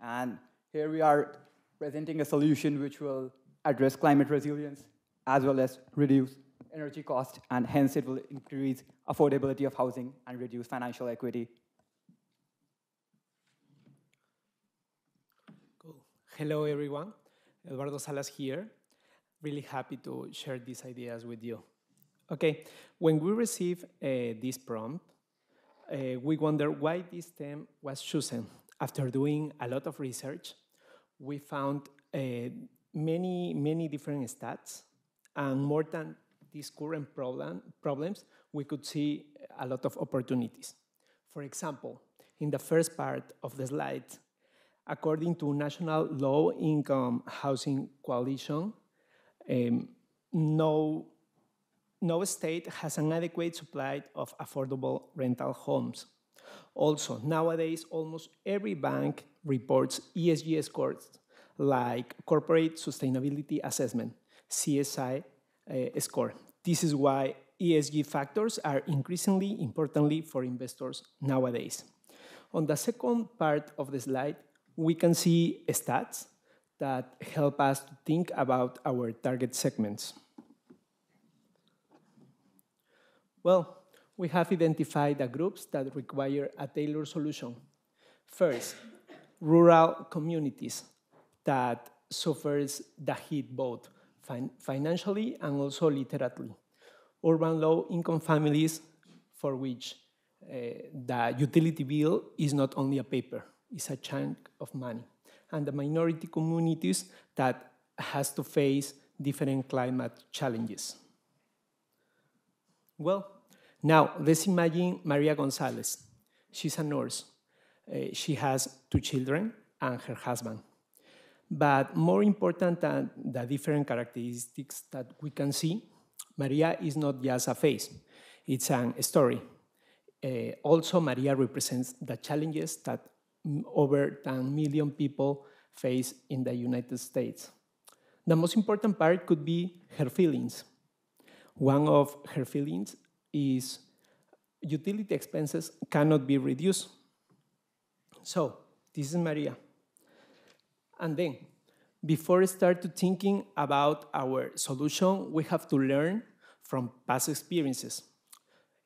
And here we are presenting a solution which will address climate resilience as well as reduce energy cost, and hence it will increase affordability of housing and reduce financial equity. Cool. Hello, everyone. Eduardo Salas here. Really happy to share these ideas with you. Okay, when we receive this prompt, we wonder why this theme was chosen. After doing a lot of research, we found many different stats, and more than these current problems, we could see a lot of opportunities. For example, in the first part of the slide, according to National Low Income Housing Coalition, no state has an adequate supply of affordable rental homes. Also, nowadays, almost every bank reports ESG scores like Corporate Sustainability Assessment, CSI score. This is why ESG factors are increasingly importantly for investors nowadays. On the second part of the slide, we can see stats that help us to think about our target segments. Well, we have identified the groups that require a tailored solution. First, rural communities that suffers the hit both financially and also literally. Urban low-income families for which the utility bill is not only a paper, it's a chunk of money. And the minority communities that has to face different climate challenges. Well, now let's imagine Maria Gonzalez. She's a nurse. She has 2 children and her husband. But more important than the different characteristics that we can see, Maria is not just a face, it's a story. Also, Maria represents the challenges that over 10 million people face in the United States. The most important part could be her feelings. One of her feelings is utility expenses cannot be reduced. So, this is Maria. And then, before we start to thinking about our solution, we have to learn from past experiences.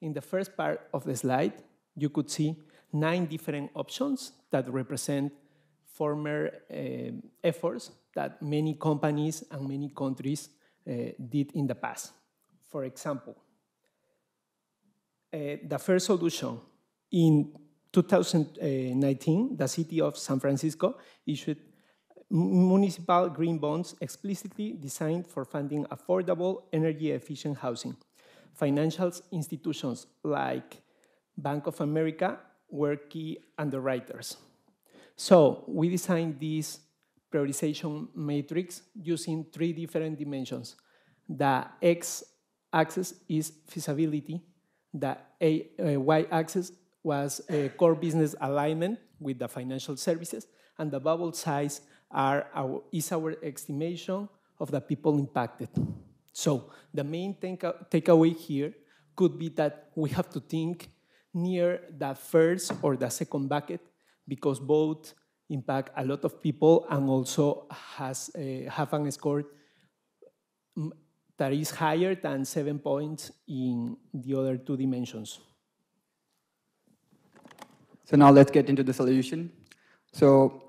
In the first part of the slide, you could see 9 different options that represent former efforts that many companies and many countries did in the past. For example, the first solution, in 2019, the city of San Francisco issued municipal green bonds explicitly designed for funding affordable, energy-efficient housing. Financial institutions like Bank of America were key underwriters. So we designed this prioritization matrix using 3 different dimensions. The x-axis is feasibility, the y-axis was core business alignment with the financial services, and the bubble size is our estimation of the people impacted. So the main takeaway here could be that we have to think near the first or the second bucket because both impact a lot of people and also have a score that is higher than 7 points in the other 2 dimensions. So now let's get into the solution. So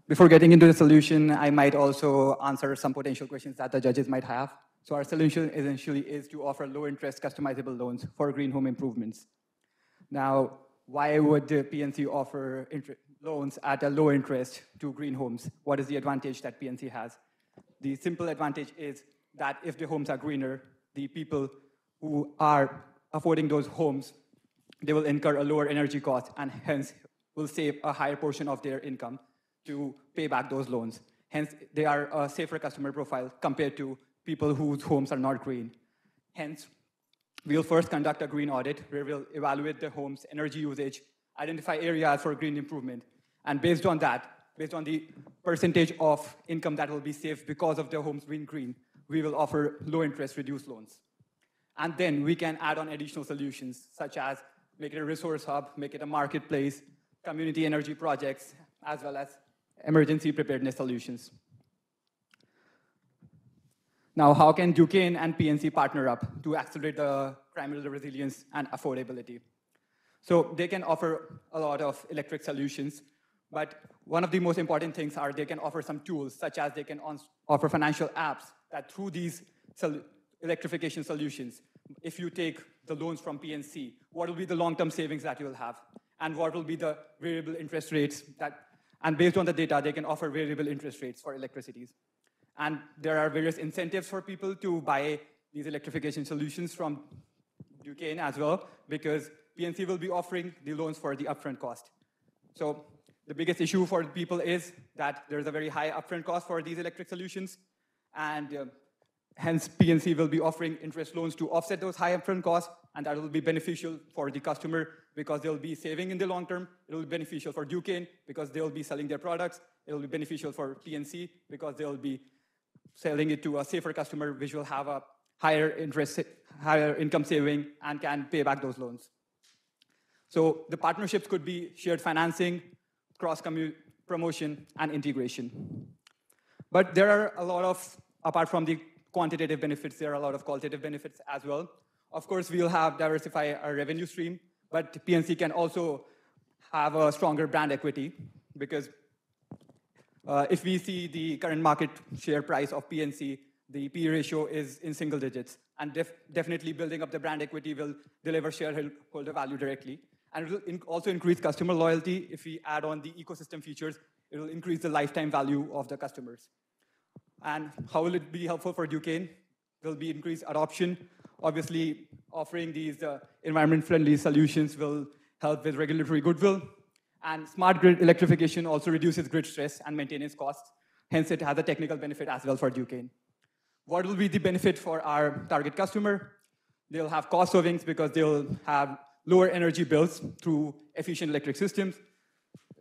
before getting into the solution, I might also answer some potential questions that the judges might have. So our solution essentially is to offer low-interest customizable loans for green home improvements. Now, why would the PNC offer loans at a low interest to green homes? What is the advantage that PNC has? The simple advantage is that if the homes are greener, the people who are affording those homes, they will incur a lower energy cost and hence will save a higher portion of their income to pay back those loans. Hence, they are a safer customer profile compared to people whose homes are not green. Hence, we'll first conduct a green audit where we'll evaluate the home's energy usage, identify areas for green improvement, and based on that, based on the percentage of income that will be saved because of the homes being green, we will offer low-interest reduced loans. And then we can add on additional solutions, such as make it a resource hub, make it a marketplace, community energy projects, as well as emergency preparedness solutions. Now, how can Duquesne and PNC partner up to accelerate the crime resilience and affordability? So they can offer a lot of electric solutions, but one of the most important things are they can offer some tools, such as they can offer financial apps that through these electrification solutions, if you take the loans from PNC, what will be the long-term savings that you will have? And what will be the variable interest rates and based on the data, they can offer variable interest rates for electricities. And there are various incentives for people to buy these electrification solutions from Duquesne as well, because PNC will be offering the loans for the upfront cost. So the biggest issue for people is that there's a very high upfront cost for these electric solutions, and hence PNC will be offering interest loans to offset those high upfront costs, and that will be beneficial for the customer because they'll be saving in the long term. It will be beneficial for Duquesne because they'll be selling their products. It will be beneficial for PNC because they'll be selling it to a safer customer, which will have a higher income saving and can pay back those loans. So the partnerships could be shared financing, cross-promotion, and integration. But there are a lot of, apart from the quantitative benefits, there are a lot of qualitative benefits as well. Of course, we'll have diversify our revenue stream, but PNC can also have a stronger brand equity because if we see the current market share price of PNC, the P ratio is in single digits, and definitely building up the brand equity will deliver shareholder value directly. And it will also increase customer loyalty. If we add on the ecosystem features, it will increase the lifetime value of the customers. And how will it be helpful for Duquesne? There will be increased adoption. Obviously, offering these environment-friendly solutions will help with regulatory goodwill. And smart grid electrification also reduces grid stress and maintenance costs. Hence, it has a technical benefit as well for Duquesne. What will be the benefit for our target customer? They'll have cost savings because they'll have lower energy bills through efficient electric systems.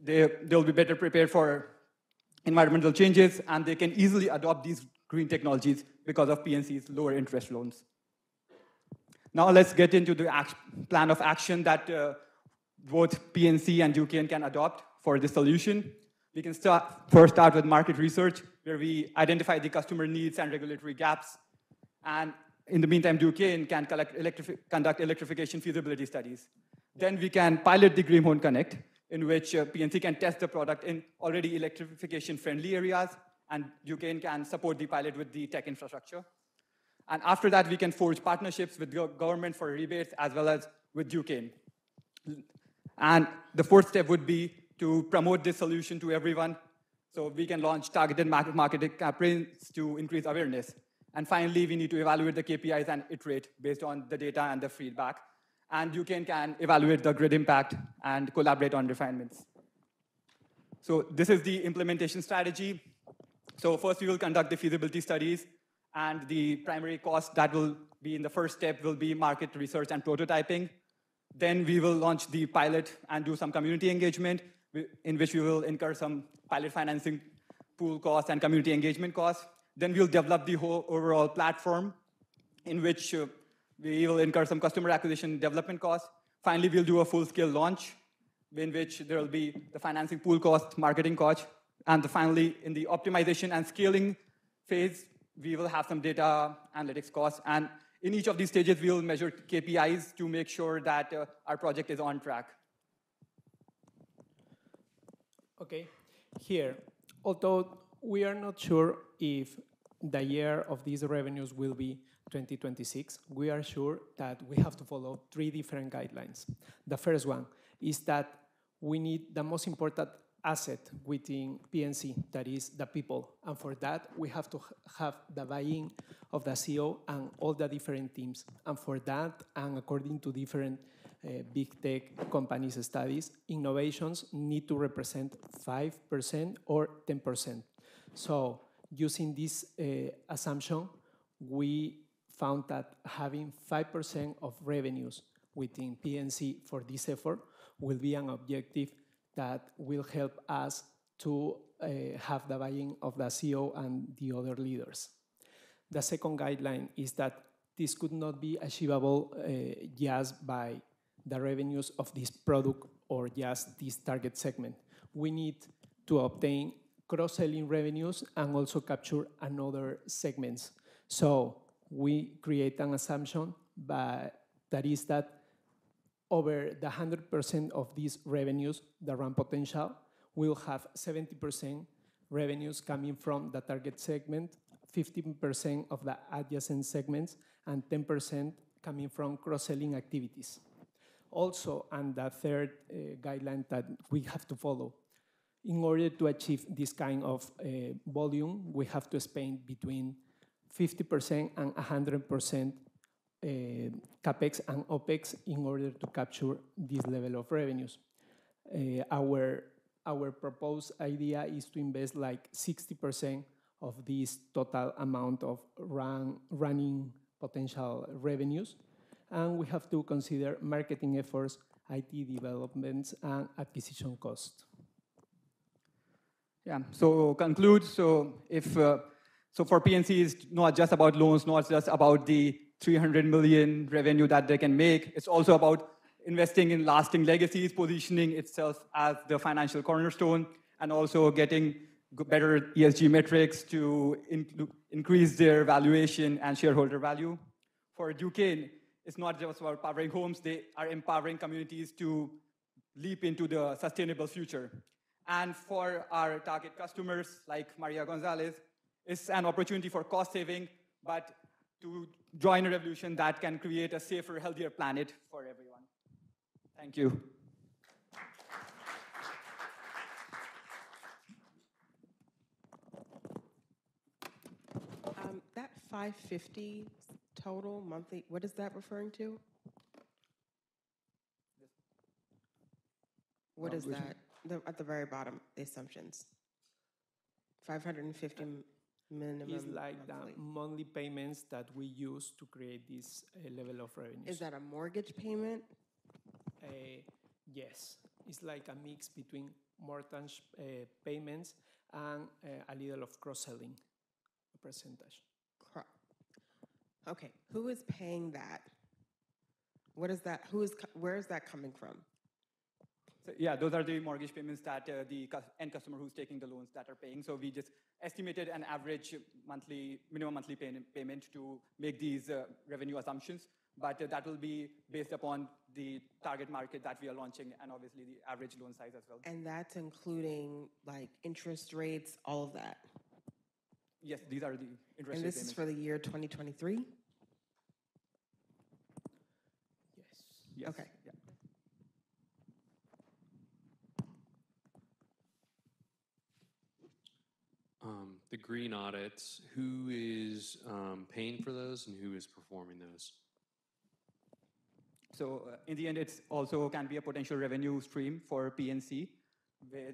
They'll be better prepared for environmental changes, and they can easily adopt these green technologies because of PNC's lower interest loans. Now let's get into the plan of action that both PNC and Duquesne can adopt for this solution. We can first start with market research, where we identify the customer needs and regulatory gaps. And in the meantime, Duquesne can conduct electrification feasibility studies. Then we can pilot the Greenhorn Connect, in which PNC can test the product in already electrification-friendly areas, and Duquesne can support the pilot with the tech infrastructure. And after that, we can forge partnerships with government for rebates as well as with Duquesne. And the fourth step would be to promote this solution to everyone. So we can launch targeted marketing campaigns to increase awareness. And finally, we need to evaluate the KPIs and iterate based on the data and the feedback. And Duquesne can evaluate the grid impact and collaborate on refinements. So this is the implementation strategy. So first, we will conduct the feasibility studies. And the primary cost that will be in the first step will be market research and prototyping. Then we will launch the pilot and do some community engagement, in which we will incur some pilot financing pool costs and community engagement costs. Then we'll develop the whole overall platform, in which we will incur some customer acquisition development costs. Finally, we'll do a full-scale launch, in which there will be the financing pool cost, marketing cost, and finally, in the optimization and scaling phase, we will have some data analytics costs. And in each of these stages, we will measure KPIs to make sure that our project is on track. Okay, here, although we are not sure if the year of these revenues will be 2026, we are sure that we have to follow 3 different guidelines. The first one is that we need the most important asset within PNC, that is the people. And for that, we have to have the buy-in of the CEO and all the different teams. And for that, and according to different big tech companies' studies, innovations need to represent 5% or 10%. So using this assumption, we found that having 5% of revenues within PNC for this effort will be an objective that will help us to have the buy-in of the CEO and the other leaders. The second guideline is that this could not be achievable just by the revenues of this product or just this target segment. We need to obtain cross-selling revenues and also capture another segments. So we create an assumption, but that is that over the 100% of these revenues, the run potential will have 70% revenues coming from the target segment, 15% of the adjacent segments, and 10% coming from cross-selling activities. Also, and the third guideline that we have to follow, in order to achieve this kind of volume, we have to spend between 50% and 100% CapEx and OpEx in order to capture this level of revenues. Our proposed idea is to invest like 60% of this total amount of running potential revenues, and we have to consider marketing efforts, IT developments, and acquisition costs. Yeah, so conclude, so if, so for PNC, it's not just about loans, not just about the 300 million revenue that they can make, it's also about investing in lasting legacies, positioning itself as the financial cornerstone, and also getting better ESG metrics to increase their valuation and shareholder value. For Duquesne, it's not just about powering homes, they are empowering communities to leap into the sustainable future. And for our target customers, like Maria Gonzalez, it's an opportunity for cost saving, but to join a revolution that can create a safer, healthier planet for everyone. Thank you. That 550 total monthly, what is that referring to? What is that? At the very bottom, the assumptions. 550 minimum. It's like monthly. the monthly payments that we use to create this level of revenues. Is that a mortgage payment? Yes, it's like a mix between mortgage payments and a little of cross-selling percentage. Okay, who is paying that? What is that? Where is that coming from? So, yeah, those are the mortgage payments that the end customer who's taking the loans that are paying. So we just estimated an average minimum monthly payment to make these revenue assumptions. But that will be based upon the target market that we are launching and obviously the average loan size as well. And that's including like interest rates, all of that? Yes, these are the interest rate And this payments. is for the year 2023? Yes. Okay. Yeah. The green audits, who is paying for those and who is performing those? So in the end, it's also can be a potential revenue stream for PNC,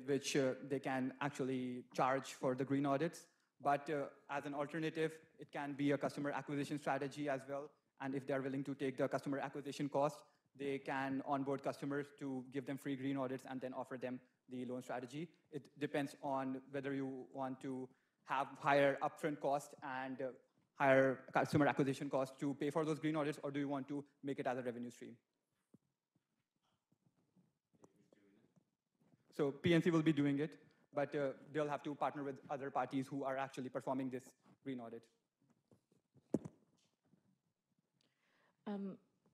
which they can actually charge for the green audits. But as an alternative, it can be a customer acquisition strategy as well. And if they're willing to take the customer acquisition cost, they can onboard customers to give them free green audits and then offer them the loan strategy. It depends on whether you want to have higher upfront cost and higher customer acquisition cost to pay for those green audits, or do you want to make it as a revenue stream? So PNC will be doing it, but they'll have to partner with other parties who are actually performing this green audit.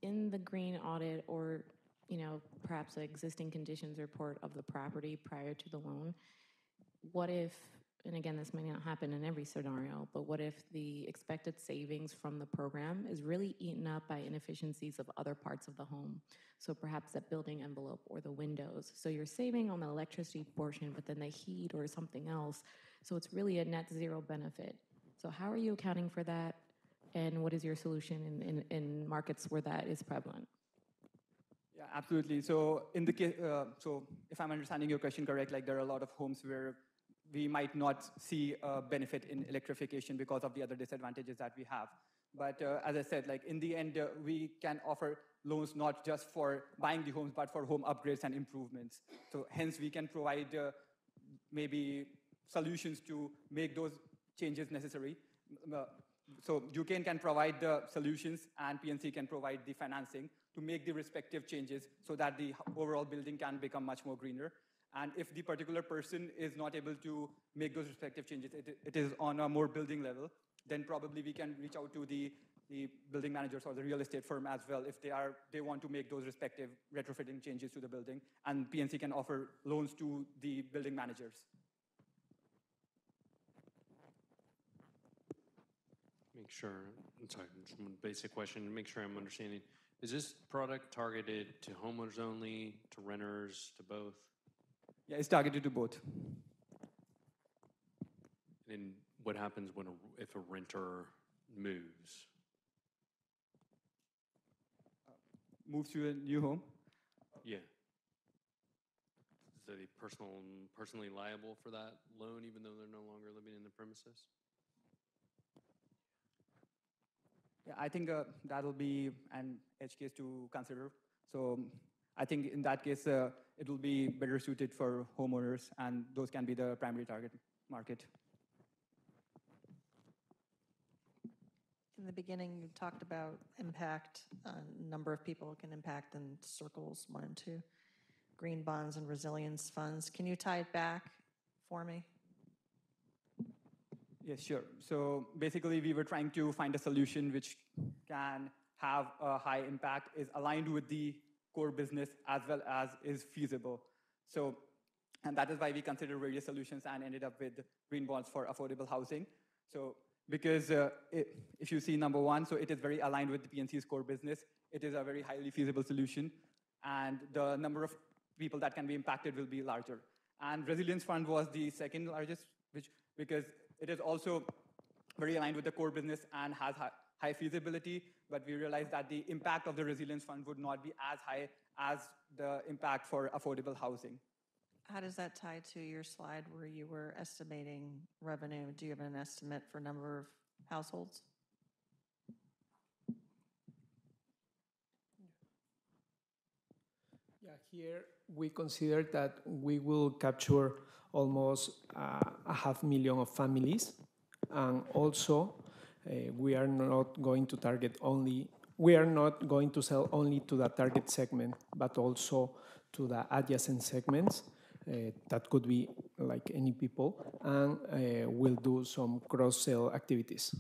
In the green audit, or perhaps an existing conditions report of the property prior to the loan, what if, and again, this may not happen in every scenario, but what if the expected savings from the program is really eaten up by inefficiencies of other parts of the home? So perhaps that building envelope or the windows. So you're saving on the electricity portion, but then the heat or something else. So it's really a net zero benefit. So how are you accounting for that? And what is your solution in markets where that is prevalent? Yeah, absolutely. So in the case, so if I'm understanding your question correct, like there are a lot of homes where we might not see a benefit in electrification because of the other disadvantages that we have. But as I said, like in the end, we can offer loans not just for buying the homes, but for home upgrades and improvements. So hence we can provide maybe solutions to make those changes necessary. So Duquesne can provide the solutions and PNC can provide the financing to make the respective changes so that the overall building can become much more greener. And if the particular person is not able to make those respective changes, it is on a more building level, then probably we can reach out to the building managers or the real estate firm as well if they want to make those respective retrofitting changes to the building, and PNC can offer loans to the building managers. Make sure, I'm sorry, just one basic question, make sure I'm understanding. Is this product targeted to homeowners only, to renters, to both? Yeah, it's targeted to both. And what happens when if a renter moves? Moves to a new home. Yeah. Is they personally liable for that loan even though they're no longer living in the premises? Yeah, I think that'll be an edge case to consider. So I think in that case, it will be better suited for homeowners, and those can be the primary target market. In the beginning, you talked about impact, number of people it can impact in circles 1 and 2, green bonds and resilience funds. Can you tie it back for me? Yes, sure. So basically, we were trying to find a solution which can have a high impact, is aligned with the core business, as well as is feasible. So, and that is why we considered various solutions and ended up with green bonds for affordable housing. So because if you see number 1, so it is very aligned with the PNC's core business. It is a very highly feasible solution, and the number of people that can be impacted will be larger. And resilience fund was the second largest, because it is also very aligned with the core business and has high feasibility, but we realized that the impact of the resilience fund would not be as high as the impact for affordable housing. How does that tie to your slide where you were estimating revenue? Do you have an estimate for number of households? Yeah, here we consider that we will capture almost 500,000 of families, and also we are not going to sell only to the target segment, but also to the adjacent segments. That could be like any people, and we'll do some cross-sell activities.